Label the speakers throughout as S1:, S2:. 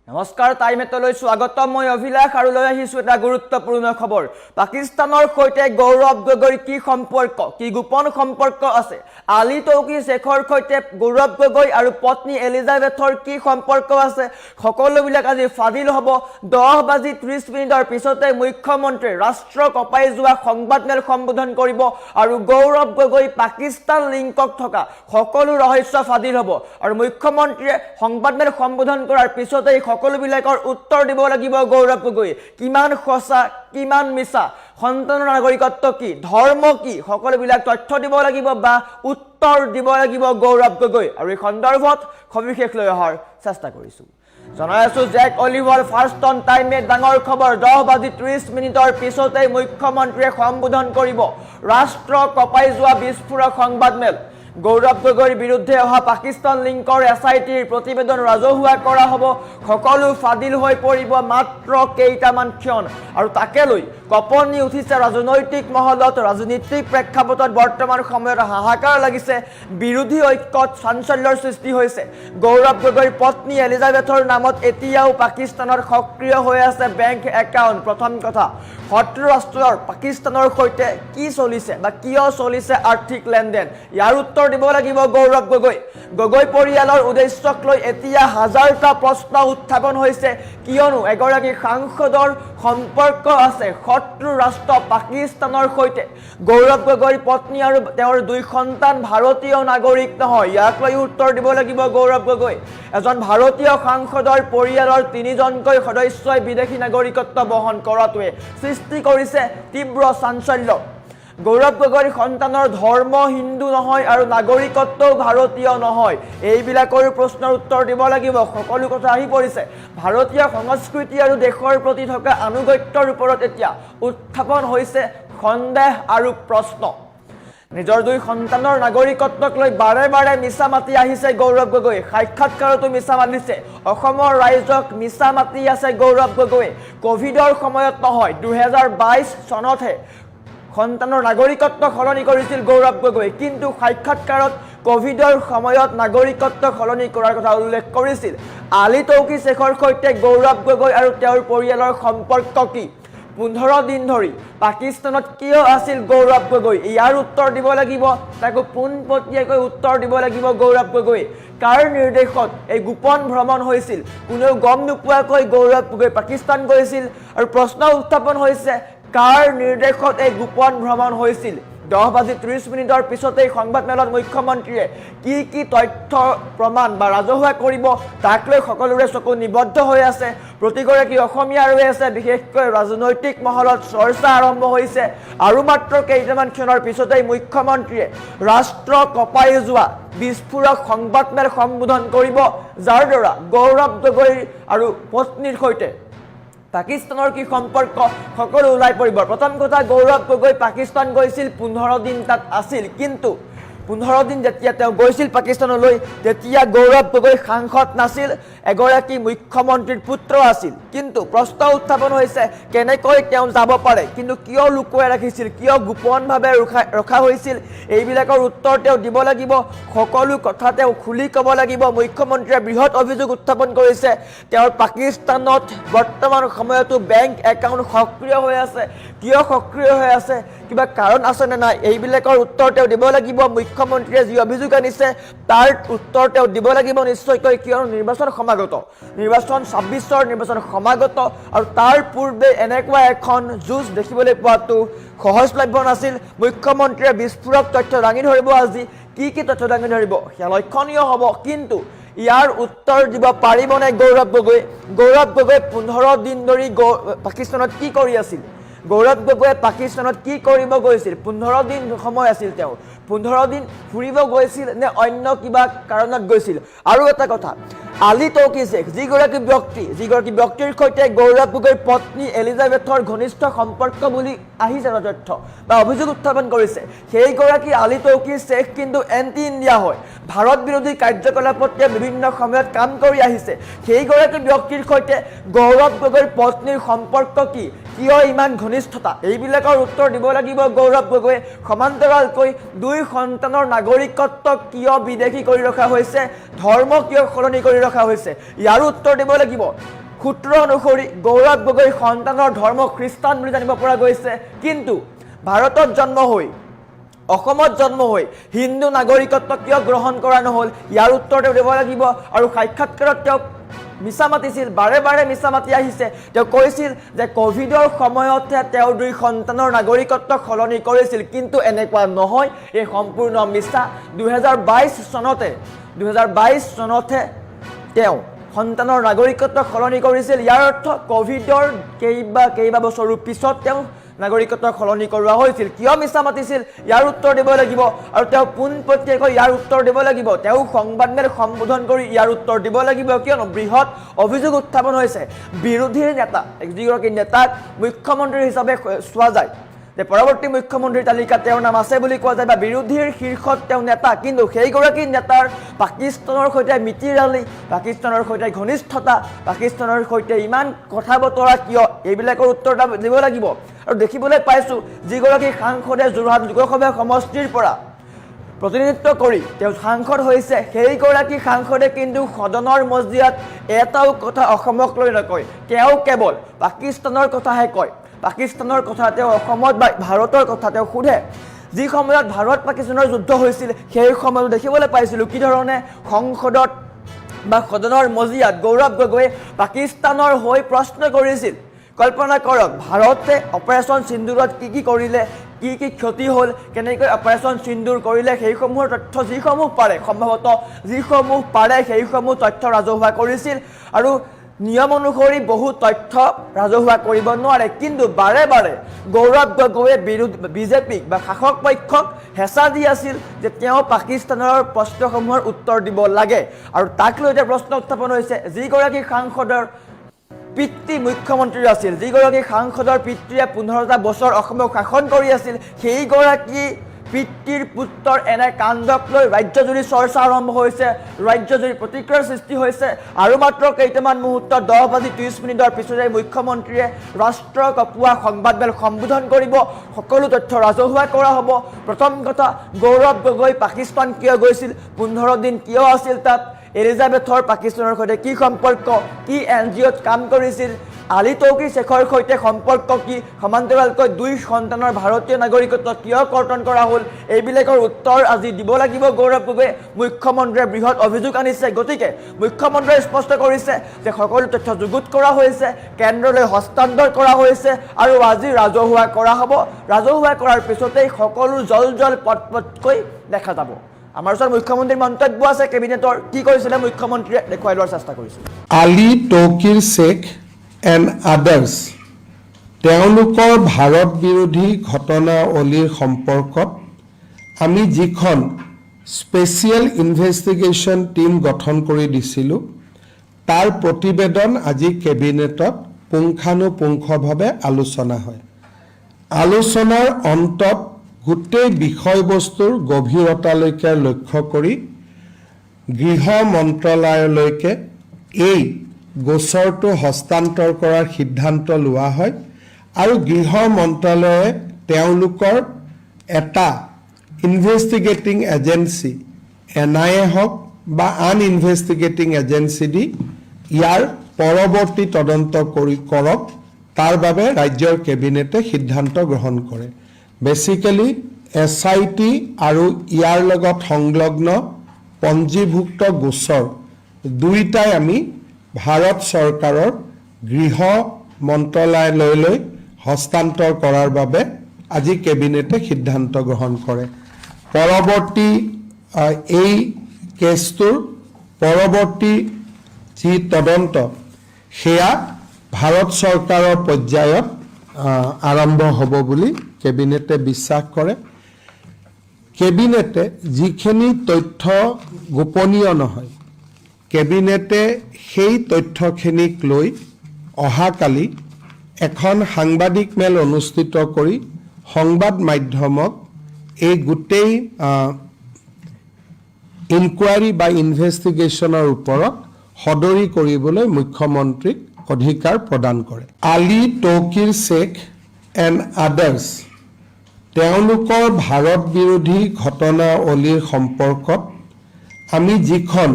S1: নমস্কাৰ টাইমেটলৈ স্বাগতম মই অভিলাষ আৰু লৈ আহিছো এটা গুৰুত্বপূৰ্ণ খবৰ পাকিস্তানৰ সৈতে গৌৰৱ গগৈৰ কি সম্পৰ্ক কি গোপন সম্পৰ্ক আছে আলী তৌকি শেখৰ সৈতে গৌৰৱ গগৈ আৰু পত্নী এলিজাবেথৰ কি সম্পৰ্ক আছে সকলোবিলাক আজি ফাদিল হ'ব 10:30 পিছতে মুখ্যমন্ত্ৰী ৰাষ্ট্ৰ কপাই যোৱা সংবাদমেল সম্বোধন কৰিব আৰু গৌৰৱ গগৈ পাকিস্তান লিংকক থকা সকলো ৰহস্য ফাদিল হ'ব আৰু মুখ্যমন্ত্ৰীয়ে সংবাদমেল সম্বোধন কৰাৰ পিছতে সকলোবিলাকৰ উত্তৰ দিব লাগিব গৌৰৱ গগৈ কিমান খসা কিমান মিছা সন্তানৰ নাগৰিকত্ব কি ধৰ্ম কি সকলোবিলাক তথ্য দিব লাগিব বা উত্তৰ দিব লাগিব গৌৰৱ গগৈ আৰু এই সন্দৰ্ভত সবিশেষ লৈ অহাৰ চেষ্টা কৰিছো জনাই আছো জেক অলিভাৰ ফাৰ্ষ্ট অন টাইমে ডাঙৰ খবৰ 10:30 পিছতে মুখ্যমন্ত্ৰীয়ে সম্বোধন কৰিব ৰাষ্ট্ৰ কপাই যোৱা বিস্ফোৰক সংবাদমেল গৌৰৱ গগৈৰ বিৰুদ্ধে অহা পাকিস্তান লিংকৰ এছআইটিৰ প্ৰতিবেদন ৰাজহুৱা কৰা হ'ব সকলো ফাদিল হৈ পৰিব মাত্ৰ কেইটামান ক্ষণ আৰু তাকে লৈ কপনি উঠিছে ৰাজনৈতিক মহলত ৰাজনীতিক প্ৰেক্ষাপটত বৰ্তমান সময়ত হাহাকাৰ লাগিছে বিৰোধী ঐক্যত চাঞ্চল্যৰ সৃষ্টি হৈছে গৌৰৱ গগৈৰ পত্নী এলিজাবেথৰ নামত এতিয়াও পাকিস্তানৰ সক্ৰিয় হৈ আছে বেংক একাউণ্ট প্ৰথম কথা শত্ৰু ৰাষ্ট্ৰৰ পাকিস্তানৰ সৈতে কি চলিছে বা কিয় চলিছে আৰ্থিক লেনদেন ইয়াৰ উত্তৰ দিব লাগিব গৌৰৱ গগৈ গগৈ পৰিয়ালৰ উদ্দেশ্যক লৈ এতিয়া হাজাৰটা প্ৰশ্ন উত্থাপন হৈছে কিয়নো এগৰাকী সাংসদৰ সম্পৰ্ক আছে শত্ৰু ৰাষ্ট্ৰ পাকিস্তানৰ সৈতে গৌৰৱ গগৈৰ পত্নী আৰু তেওঁৰ দুই সন্তান ভাৰতীয় নাগৰিক নহয় ইয়াক লৈ উত্তৰ দিব লাগিব গৌৰৱ গগৈ এজন ভাৰতীয় সাংসদৰ পৰিয়ালৰ তিনিজনকৈ সদস্যই বিদেশী নাগৰিকত্ব বহন কৰাটোৱে সৃষ্টি কৰিছে তীব্ৰ চাঞ্চল্য গৌৰৱ গগৈৰ সন্তানৰ ধৰ্ম হিন্দু নহয় আৰু নাগৰিকত্বও ভাৰতীয় নহয় এইবিলাকৰ প্ৰশ্নৰ উত্তৰ দিব লাগিব সকলো কথা আহি পৰিছে ভাৰতীয় সংস্কৃতি আৰু দেশৰ প্ৰতি থকা আনুগত্যৰ ওপৰত এতিয়া উত্থাপন হৈছে সন্দেহ আৰু প্ৰশ্ন নিজৰ দুই সন্তানৰ নাগৰিকত্বক লৈ বাৰে বাৰে মিছা মাতি আহিছে গৌৰৱ গগৈ সাক্ষাৎকাৰতো মিছা মাতিছে অসমৰ ৰাইজক মিছা মাতি আছে গৌৰৱ গগৈ কোভিডৰ সময়ত নহয় 2022 চনতহে সন্তানৰ নাগৰিকত্ব সলনি কৰিছিল গৌৰৱ গগৈ কিন্তু সাক্ষাৎকাৰত কোভিডৰ সময়ত নাগৰিকত্ব সলনি কৰাৰ কথা উল্লেখ কৰিছিল আলী তৌকি শেখৰ সৈতে গৌৰৱ গগৈ আৰু তেওঁৰ পৰিয়ালৰ সম্পৰ্ক কি 15 দিন ধৰি পাকিস্তানত কিয় আছিল গৌৰৱ গগৈ ইয়াৰ উত্তৰ দিব লাগিব তাকো পোনপটীয়াকৈ উত্তৰ দিব লাগিব গৌৰৱ গগৈ কাৰ নিৰ্দেশত এই গোপন ভ্ৰমণ হৈছিল কোনেও গম নোপোৱাকৈ গৌৰৱ গগৈ পাকিস্তান গৈছিল আৰু প্ৰশ্ন উত্থাপন হৈছে কাৰ নিৰ্দেশত এই গোপন ভ্ৰমণ হৈছিল 10:30 পিছতে সংবাদমেলত মুখ্যমন্ত্ৰীয়ে কি তথ্য প্ৰমাণ বা ৰাজহুৱা কৰিব তাক লৈ সকলোৰে চকু নিবদ্ধ হৈ আছে প্ৰতিগৰাকী অসমীয়া ৰৈ আছে বিশেষকৈ ৰাজনৈতিক মহলত চৰ্চা আৰম্ভ হৈছে আৰু মাত্ৰ কেইটামান ক্ষণৰ পিছতে মুখ্যমন্ত্ৰীয়ে ৰাষ্ট্ৰ কপাই যোৱা বিস্ফোৰক সংবাদমেল সম্বোধন কৰিব যাৰ দ্বাৰা গৌৰৱ গগৈ আৰু পত্নীৰ সৈতে পাকিস্তানৰ কি সম্পৰ্ক সকলো ওলাই পৰিব প্ৰথম কথা গৌৰৱ গগৈ পাকিস্তান গৈছিল 15 দিন তাত আছিল কিন্তু 15 দিন যেতিয়া তেওঁ গৈছিল পাকিস্তানলৈ তেতিয়া গৌৰৱ গগৈ সাংসদ নাছিল এগৰাকী মুখ্যমন্ত্ৰীৰ পুত্ৰ আছিল কিন্তু প্ৰশ্ন উত্থাপন হৈছে কেনেকৈ তেওঁ যাব পাৰে কিন্তু কিয় লুকুৱাই ৰাখিছিল কিয় গোপনভাৱে ৰখা হৈছিল এইবিলাকৰ উত্তৰ তেওঁ দিব লাগিব সকলো কথা তেওঁ খুলি ক'ব লাগিব মুখ্যমন্ত্ৰীয়ে বৃহৎ অভিযোগ উত্থাপন কৰিছে তেওঁৰ পাকিস্তানত বৰ্তমান সময়তো বেংক একাউণ্ট সক্ৰিয় হৈ আছে কিয় সক্ৰিয় হৈ আছে কিবা কাৰণ আছে নে নাই এইবিলাকৰ উত্তৰ তেওঁ দিব লাগিব মুখ্যমন্ত্ৰীয়ে যি অভিযোগ আনিছে তাৰ উত্তৰ তেওঁ দিব লাগিব নিশ্চয়কৈ কিয়নো নিৰ্বাচন সমাগত নিৰ্বাচন 26ৰ নিৰ্বাচন সমাগত আৰু তাৰ পূৰ্বে এনেকুৱা এখন যুঁজ দেখিবলৈ পোৱাটো সহজলভ্য নাছিল মুখ্যমন্ত্ৰীয়ে বিস্ফোৰক তথ্য দাঙি ধৰিব আজি কি তথ্য দাঙি ধৰিব সেয়া লক্ষণীয় হ'ব কিন্তু ইয়াৰ উত্তৰ দিব পাৰিবনে গৌৰৱ গগৈ 15 দিন ধৰি পাকিস্তানত কি কৰি আছিল গৌৰৱ গগৈয়ে পাকিস্তানত কি কৰিব গৈছিল 15 দিন সময় আছিল তেওঁ 15 দিন ফুৰিব গৈছিল নে অন্য কিবা কাৰণত গৈছিল আৰু এটা কথা আলী তৌকি শেখ যিগৰাকী ব্যক্তিৰ সৈতে গৌৰৱ গগৈৰ পত্নী এলিজাবেথৰ ঘনিষ্ঠ সম্পৰ্ক বুলি আহিছে তথ্য বা অভিযোগ উত্থাপন কৰিছে সেইগৰাকী আলী তৌকি শেখ কিন্তু এণ্টি ইণ্ডিয়া হয় ভাৰত বিৰোধী কাৰ্যকলাপত বিভিন্ন সময়ত কাম কৰি আহিছে সেইগৰাকী ব্যক্তিৰ সৈতে গৌৰৱ গগৈৰ পত্নীৰ সম্পৰ্ক কি কিয় ইমান ঘনিষ্ঠতা এইবিলাকৰ উত্তৰ দিব লাগিব গৌৰৱ গগৈয়ে সমান্তৰালকৈ দুই সন্তানৰ নাগৰিকত্ব কিয় বিদেশী কৰি ৰখা হৈছে ধৰ্ম কিয় সলনি কৰি ৰখা হৈছে ইয়াৰ উত্তৰ দিব লাগিব সূত্ৰ অনুসৰি গৌৰৱ গগৈ সন্তানৰ ধৰ্ম খ্ৰীষ্টান বুলি জানিব পৰা গৈছে কিন্তু ভাৰতত জন্ম হৈ অসমত জন্ম হৈ হিন্দু নাগৰিকত্ব কিয় গ্ৰহণ কৰা নহ'ল ইয়াৰ উত্তৰ তেওঁ দিব লাগিব আৰু সাক্ষাৎকাৰত তেওঁ মিছা মাতিছিল বাৰে বাৰে মিছা মাতি আহিছে তেওঁ কৈছিল যে কোভিডৰ সময়তহে তেওঁ দুই সন্তানৰ নাগৰিকত্ব সলনি কৰিছিল কিন্তু এনেকুৱা নহয় এই সম্পূৰ্ণ মিছা 2022 চনতে তেওঁ সন্তানৰ নাগৰিকত্ব সলনি কৰিছিল ইয়াৰ অৰ্থ কোভিডৰ কেইবা বছৰৰ পিছত তেওঁ নাগৰিকত্ব সলনি কৰোৱা হৈছিল কিয় মিছা মাতিছিল ইয়াৰ উত্তৰ দিব লাগিব আৰু তেওঁ পোনপটীয়াকৈ ইয়াৰ উত্তৰ দিব লাগিব তেওঁ সংবাদমেল সম্বোধন কৰি ইয়াৰ উত্তৰ দিব লাগিব কিয়নো বৃহৎ অভিযোগ উত্থাপন হৈছে বিৰোধীৰ নেতা যিগৰাকী নেতাক মুখ্যমন্ত্ৰী হিচাপে চোৱা যায় যে পৰৱৰ্তী মুখ্যমন্ত্ৰীৰ তালিকাত তেওঁৰ নাম আছে বুলি কোৱা যায় বা বিৰোধীৰ শীৰ্ষত তেওঁ নেতা কিন্তু সেইগৰাকী নেতাৰ পাকিস্তানৰ সৈতে মিতিৰালি পাকিস্তানৰ সৈতে ঘনিষ্ঠতা পাকিস্তানৰ সৈতে ইমান কথা বতৰা কিয় এইবিলাকৰ উত্তৰ দিব লাগিব আৰু দেখিবলৈ পাইছোঁ যিগৰাকী সাংসদে যোৰহাট লোকসভা সমষ্টিৰ পৰা প্ৰতিনিধিত্ব কৰি তেওঁ সাংসদ হৈছে সেইগৰাকী সাংসদে কিন্তু সদনৰ মজিয়াত এটাও কথা অসমক লৈ নকয় তেওঁ কেৱল পাকিস্তানৰ কথাহে কয় পাকিস্তানৰ কথা তেওঁ অসমত বা ভাৰতৰ কথা তেওঁ সোধে যি সময়ত ভাৰত পাকিস্তানৰ যুদ্ধ হৈছিল সেই সময়ত দেখিবলৈ পাইছিলোঁ কি ধৰণে সংসদত বা সদনৰ মজিয়াত গৌৰৱ গগৈয়ে পাকিস্তানৰ হৈ প্ৰশ্ন কৰিছিল কল্পনা কৰক ভাৰতে অপাৰেশ্যন সিন্দুৰত কি কৰিলে কি ক্ষতি হ'ল কেনেকৈ অপাৰেশ্যন সিন্দুৰ কৰিলে সেইসমূহৰ তথ্য যিসমূহ পাৰে সম্ভৱতঃ যিসমূহ পাৰে সেইসমূহ তথ্য ৰাজহুৱা কৰিছিল আৰু নিয়ম অনুসৰি বহু তথ্য ৰাজহুৱা কৰিব নোৱাৰে কিন্তু বাৰে বাৰে গৌৰৱ গগৈয়ে বিজেপিক বা শাসক পক্ষক হেঁচা দি আছিল যে তেওঁ পাকিস্তানৰ প্ৰশ্নসমূহৰ উত্তৰ দিব লাগে আৰু তাক লৈ এতিয়া প্ৰশ্ন উত্থাপন হৈছে যিগৰাকী সাংসদৰ পিতৃ মুখ্যমন্ত্ৰী আছিল যিগৰাকী সাংসদৰ পিতৃয়ে 15টা বছৰ অসমক শাসন কৰি আছিল সেইগৰাকী পিতৃৰ পুত্ৰৰ এনে কাণ্ডক লৈ ৰাজ্যজুৰি চৰ্চা আৰম্ভ হৈছে ৰাজ্যজুৰি প্ৰতিক্ৰিয়াৰ সৃষ্টি হৈছে আৰু মাত্ৰ কেইটামান মুহূৰ্তত 10:30 পিছতে মুখ্যমন্ত্ৰীয়ে ৰাষ্ট্ৰ কপুৱা সংবাদমেল সম্বোধন কৰিব সকলো তথ্য ৰাজহুৱা কৰা হ'ব প্ৰথম কথা গৌৰৱ গগৈ পাকিস্তান কিয় গৈছিল 15 দিন কিয় আছিল তাত এলিজাবেথৰ পাকিস্তানৰ সৈতে কি সম্পৰ্ক কি এনজিঅ'ত কাম কৰিছিল আলী তৌকীৰ শেখৰ সৈতে সম্পৰ্ক কি সমান্তৰালকৈ দুই সন্তানৰ ভাৰতীয় নাগৰিকত্ব কিয় কৰ্তন কৰা হ'ল এইবিলাকৰ উত্তৰ আজি দিব লাগিব গৌৰৱ গগৈয়ে মুখ্যমন্ত্ৰীয়ে বৃহৎ অভিযোগ আনিছে গতিকে মুখ্যমন্ত্ৰীয়ে স্পষ্ট কৰিছে যে সকলো তথ্য যুগুত কৰা হৈছে কেন্দ্ৰলৈ হস্তান্তৰ কৰা হৈছে আৰু আজি ৰাজহুৱা কৰা হ'ব ৰাজহুৱা কৰাৰ পিছতেই সকলো জল পটকৈ দেখা যাব আমাৰ ওচৰত মুখ্যমন্ত্ৰীৰ মন্তব্য আছে কেবিনেটৰ কি কৰিছিলে মুখ্যমন্ত্ৰীয়ে দেখুৱাই লোৱাৰ চেষ্টা কৰিছিল
S2: আলী তৌকীৰ শেখ and others তেওঁলোকৰ ভাৰত বিৰোধী ঘটনাৱলীৰ সম্পৰ্কত আমি যিখন স্পেচিয়েল ইনভেষ্টিগেশ্যন টিম গঠন কৰি দিছিলোঁ তাৰ প্ৰতিবেদন আজি কেবিনেটত পুংখানুপুংখভাৱে আলোচনা হয় আলোচনাৰ অন্তত গোটেই বিষয়বস্তুৰ গভীৰতালৈকে লক্ষ্য কৰি গৃহ মন্ত্ৰালয়লৈকে এই গোচৰটো হস্তান্তৰ কৰাৰ সিদ্ধান্ত লোৱা হয় আৰু গৃহ মন্ত্ৰালয়ে তেওঁলোকৰ এটা ইনভেষ্টিগেটিং এজেন্সি NIA হওক বা আন ইনভেষ্টিগেটিং এজেন্সি দি ইয়াৰ পৰৱৰ্তী তদন্ত কৰক তাৰ বাবে ৰাজ্যৰ কেবিনেটে সিদ্ধান্ত গ্ৰহণ কৰে বেসিক্যালি SIT আৰু ইয়াৰ লগত সংলগ্ন পঞ্জীভুক্ত গোচৰ দুইটাই আমি ভাৰত চৰকাৰৰ গৃহ মন্ত্ৰালয়লৈ হস্তান্তৰ কৰাৰ বাবে আজি কেবিনেটে সিদ্ধান্ত গ্ৰহণ কৰে পৰৱৰ্তী এই কেছটোৰ পৰৱৰ্তী যি তদন্ত সেয়া ভাৰত চৰকাৰৰ পৰ্যায়ত আৰম্ভ হ'ব বুলি কেবিনেটে বিশ্বাস কৰে কেবিনেটে যিখিনি তথ্য গোপনীয় নহয় কেবিনেটে সেই তথ্যখিনিক লৈ অহাকালি এখন সাংবাদিক মেল অনুষ্ঠিত কৰি সংবাদ মাধ্যমক এই গোটেই ইনকুৱাৰী বা ইনভেষ্টিগেশ্যনৰ ওপৰত সদৰি কৰিবলৈ মুখ্যমন্ত্ৰীক অধিকাৰ প্ৰদান কৰে আলী তৌকীৰ শেখ এণ্ড আদাৰ্ছ তেওঁলোকৰ ভাৰত বিৰোধী ঘটনাৱলীৰ সম্পৰ্কত আমি যিখন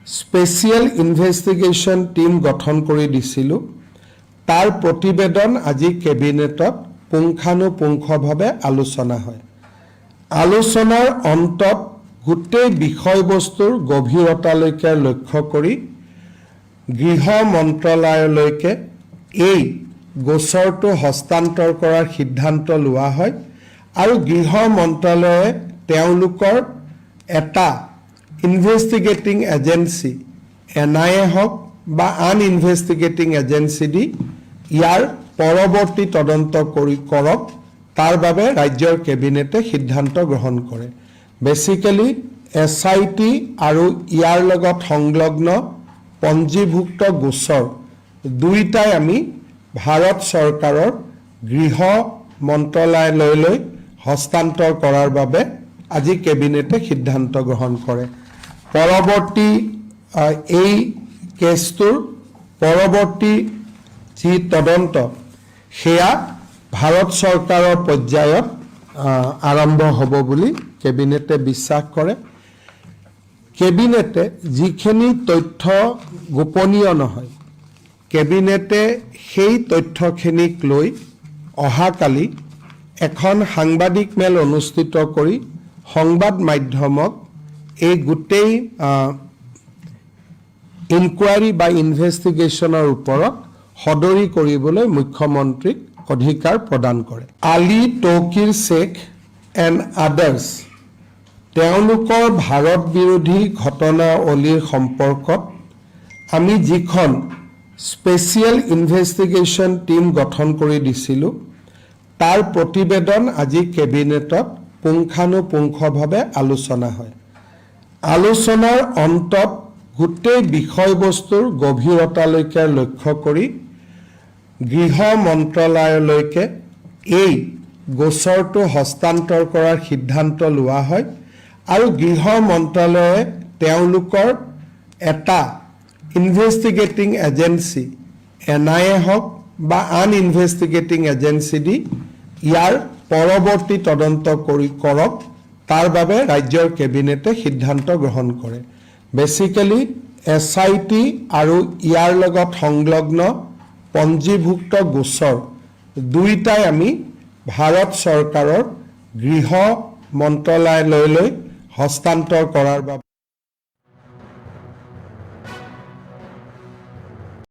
S2: স্পেচিয়েল ইনভেষ্টিগেশ্যন টীম গঠন কৰি দিছিলোঁ তাৰ প্ৰতিবেদন আজি কেবিনেটত পুংখানুপুংখভাৱে আলোচনা হয় আলোচনাৰ অন্তত গোটেই বিষয়বস্তুৰ গভীৰতালৈকে লক্ষ্য কৰি গৃহ মন্ত্ৰালয়লৈকে এই গোচৰটো হস্তান্তৰ কৰাৰ সিদ্ধান্ত লোৱা হয় আৰু গৃহ মন্ত্ৰালয়ে তেওঁলোকৰ এটা ইনভেষ্টিগেটিং এজেঞ্চি NIA হওক বা আন ইনভেষ্টিগেটিং এজেঞ্চি দি ইয়াৰ পৰৱৰ্তী তদন্ত কৰক তাৰ বাবে ৰাজ্যৰ কেবিনেটে সিদ্ধান্ত গ্ৰহণ কৰে বেচিক্যালি SIT আৰু ইয়াৰ লগত সংলগ্ন পঞ্জীভুক্ত গোচৰ দুইটাই আমি ভাৰত চৰকাৰৰ গৃহ মন্ত্ৰালয়লৈ হস্তান্তৰ কৰাৰ বাবে আজি কেবিনেটে সিদ্ধান্ত গ্ৰহণ কৰে পৰৱৰ্তী এই কেছটোৰ পৰৱৰ্তী যি তদন্ত সেয়া ভাৰত চৰকাৰৰ পৰ্যায়ত আৰম্ভ হ'ব বুলি কেবিনেটে বিশ্বাস কৰে কেবিনেটে যিখিনি তথ্য গোপনীয় নহয় কেবিনেটে সেই তথ্যখিনিক লৈ অহাকালি এখন সাংবাদিক মেল অনুষ্ঠিত কৰি সংবাদ মাধ্যমক এই গোটেই ইনকুৱাৰী বা ইনভেষ্টিগেশ্যনৰ ওপৰত সদৰি কৰিবলৈ মুখ্যমন্ত্ৰীক অধিকাৰ প্ৰদান কৰে আলী তৌকিৰ শেখ এণ্ড আদাৰ্ছ তেওঁলোকৰ ভাৰত বিৰোধী ঘটনাৱলীৰ সম্পৰ্কত আমি যিখন স্পেচিয়েল ইনভেষ্টিগেশ্যন টীম গঠন কৰি দিছিলোঁ তাৰ প্ৰতিবেদন আজি কেবিনেটত পুংখানুপুংখভাৱে আলোচনা হয় আলোচনাৰ অন্তত গোটেই বিষয়বস্তুৰ গভীৰতালৈকে লক্ষ্য কৰি গৃহ মন্ত্ৰালয়লৈকে এই গোচৰটো হস্তান্তৰ কৰাৰ সিদ্ধান্ত লোৱা হয় আৰু গৃহ মন্ত্ৰালয়ে তেওঁলোকৰ এটা ইনভেষ্টিগেটিং এজেঞ্চি NIA হওক বা আন ইনভেষ্টিগেটিং এজেঞ্চি দি ইয়াৰ পৰৱৰ্তী তদন্ত কৰক তাৰ বাবে ৰাজ্যৰ কেবিনেটে সিদ্ধান্ত গ্ৰহণ কৰে বেচিক্যালি SIT আৰু ইয়াৰ লগত সংলগ্ন পঞ্জীভুক্ত গোচৰ দুইটাই আমি ভাৰত চৰকাৰৰ গৃহ মন্ত্ৰালয়লৈ হস্তান্তৰ কৰাৰ বাবে